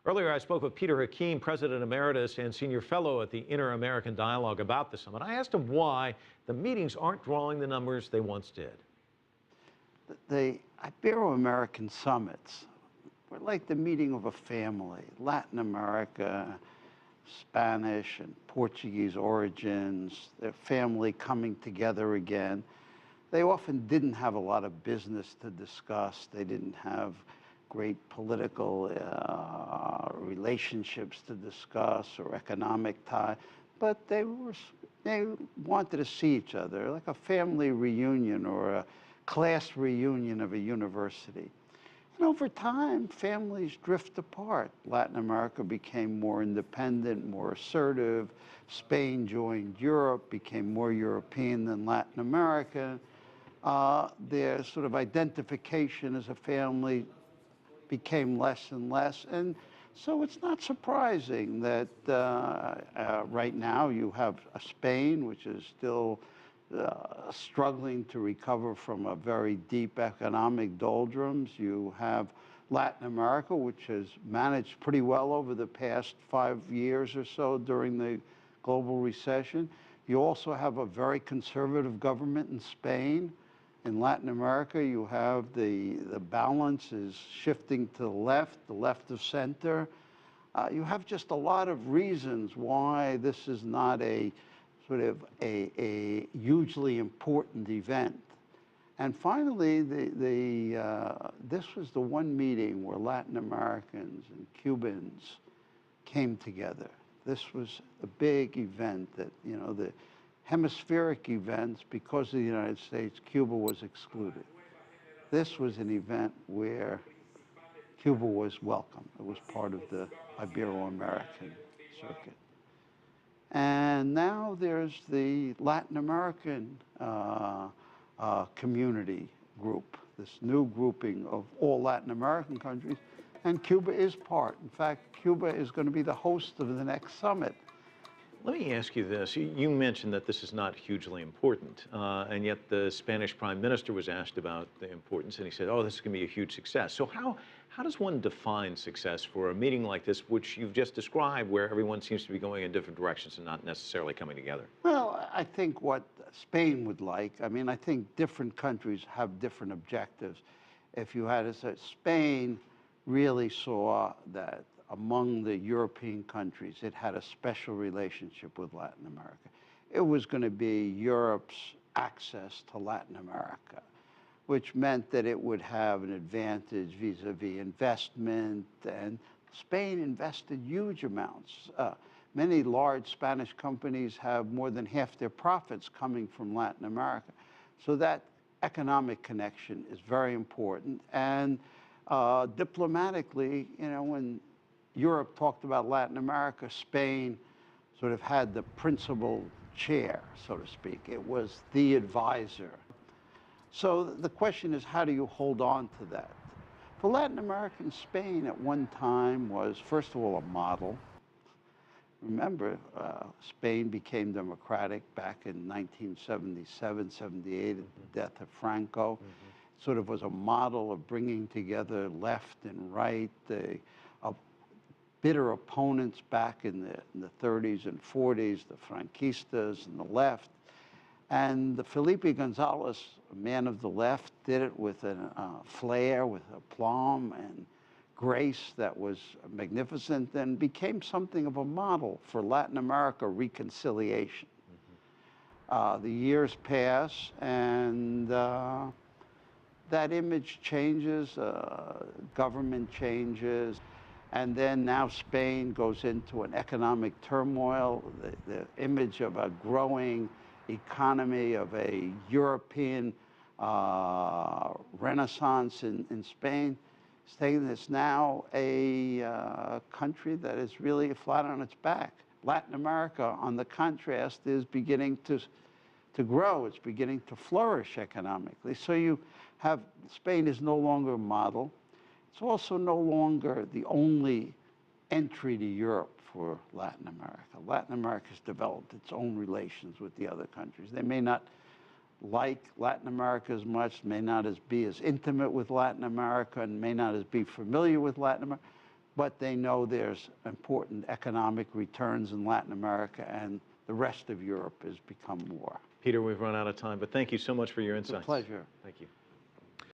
Earlier, I spoke with Peter Hakim, President Emeritus and Senior Fellow at the Inter-American Dialogue about the summit. I asked him why the meetings aren't drawing the numbers they once did. The Ibero-American Summits were like the meeting of a family. Latin America, Spanish and Portuguese origins, their family coming together again. They often didn't have a lot of business to discuss. They didn't have great political relationships to discuss or economic tie, but they wanted to see each other, like a family reunion or a class reunion of a university. And over time, families drift apart. Latin America became more independent, more assertive. Spain joined Europe, became more European than Latin American. Their sort of identification as a family became less and less. And so it's not surprising that right now you have Spain, which is still struggling to recover from a very deep economic doldrums. You have Latin America, which has managed pretty well over the past 5 years or so during the global recession. You also have a very conservative government in Spain. In Latin America, you have the balance is shifting to the left of center. You have just a lot of reasons why this is not a sort of a hugely important event. And finally, this was the one meeting where Latin Americans and Cubans came together. This was a big event that, you know, the hemispheric events, because of the United States, Cuba was excluded. This was an event where Cuba was welcome. It was part of the Ibero-American circuit. And now there's the Latin American community group, this new grouping of all Latin American countries, and Cuba is part. In fact, Cuba is going to be the host of the next summit. Let me ask you this. You mentioned that this is not hugely important, and yet the Spanish Prime Minister was asked about the importance, and he said, oh, this is going to be a huge success. So how does one define success for a meeting like this, which you've just described, where everyone seems to be going in different directions and not necessarily coming together? Well, I think what Spain would like, I mean, I think different countries have different objectives. If you had to say, Spain really saw that among the European countries, it had a special relationship with Latin America. It was going to be Europe's access to Latin America, which meant that it would have an advantage vis-a-vis investment, and Spain invested huge amounts. Many large Spanish companies have more than half their profits coming from Latin America. So that economic connection is very important. And diplomatically, you know, when Europe talked about Latin America, Spain sort of had the principal chair, so to speak. It was the advisor. So the question is, how do you hold on to that? For Latin America, Spain at one time was, first of all, a model. Remember, Spain became democratic back in 1977, 78, at the death of Franco. Sort of was a model of bringing together left and right, bitter opponents back in the 30s and 40s, the Franquistas and the left. And Felipe Gonzalez, a man of the left, did it with a flair, with aplomb and grace that was magnificent, and became something of a model for Latin America reconciliation. The years pass, and that image changes, government changes. And then now Spain goes into an economic turmoil. The image of a growing economy, of a European renaissance in Spain. Spain is now a country that is really flat on its back. Latin America, on the contrast, is beginning to grow. It's beginning to flourish economically. So you have, Spain is no longer a model. It's also no longer the only entry to Europe for Latin America. Latin America has developed its own relations with the other countries. They may not like Latin America as much, may not be as intimate with Latin America, and may not be familiar with Latin America, but they know there's important economic returns in Latin America, and the rest of Europe has become more. Peter, we've run out of time, but thank you so much for your It's a insights. pleasure. Thank you.